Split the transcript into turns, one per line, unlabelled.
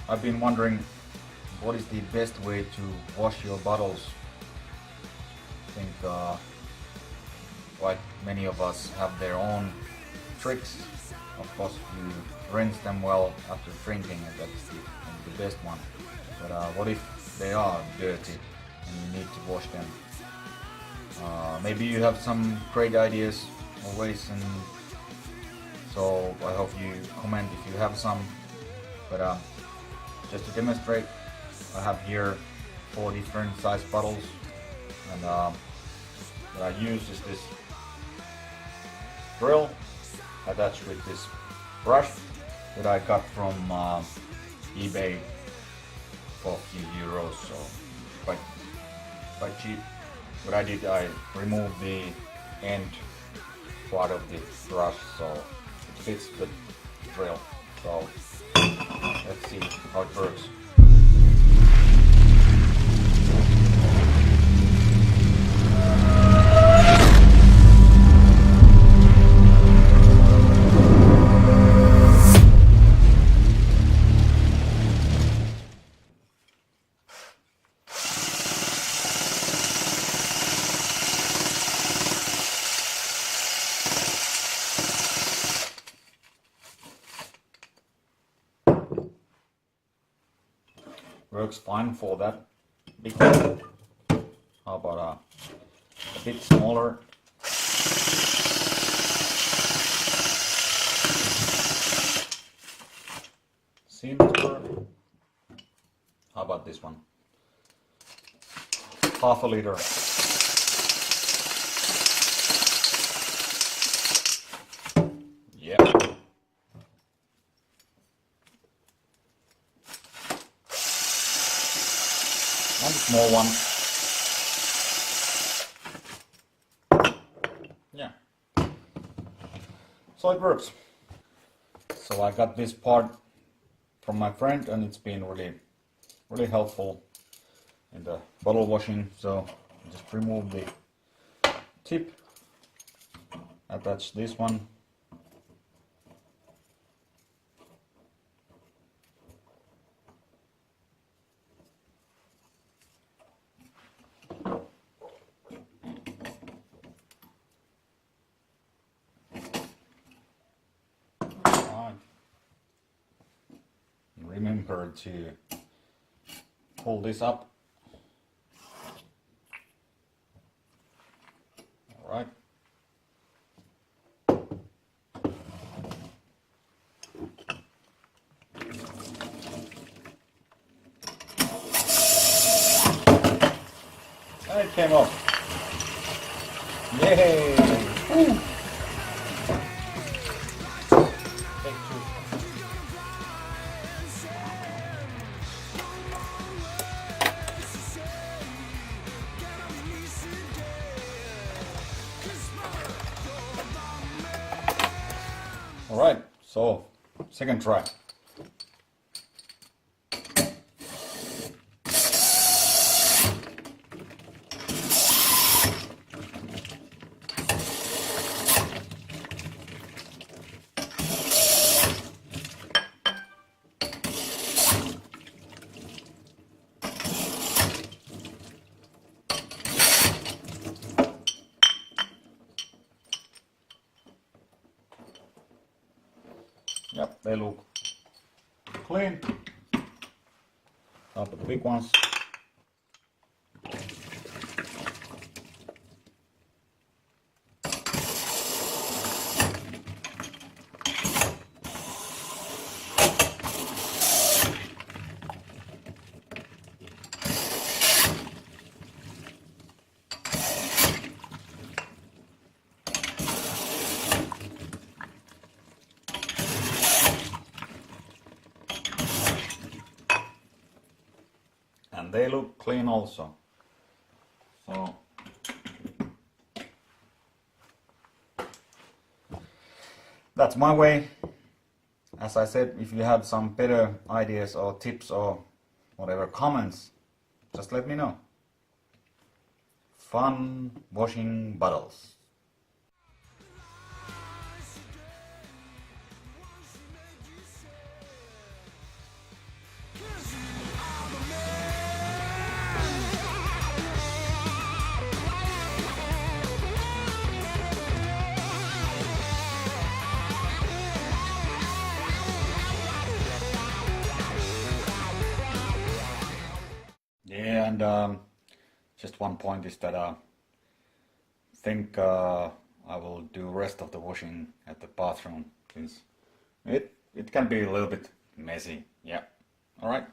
I've been wondering what is the best way to wash your bottles. I think like many of us have their own tricks. Of course, you rinse them well after drinking, and that's the best one. But what if they are dirty and you need to wash them? Maybe you have some great ideas or ways, and so I hope you comment if you have some. But just to demonstrate, I have here 4 different size bottles, and what I use is this drill attached with this brush that I got from eBay for a few euros, so quite cheap. What I did, I removed the end part of the brush so it fits the drill. So let's see how it works. Works fine for that big one. How about a bit smaller? Seems to work. How about this one? Half a liter. Yeah. And a small one. Yeah. So it works. So I got this part from my friend, and it's been really helpful in the bottle washing. So just remove the tip, attach this one. Remember to pull this up. All right. And it came off. Yay! Woo. Alright, so second try. Yep, they look clean. Not the big ones. And they look clean also. So that's my way. As I said, if you have some better ideas or tips or whatever comments, just let me know. Fun washing bottles. Yeah, and just one point is that think I will do rest of the washing at the bathroom since it can be a little bit messy. Yeah. All right.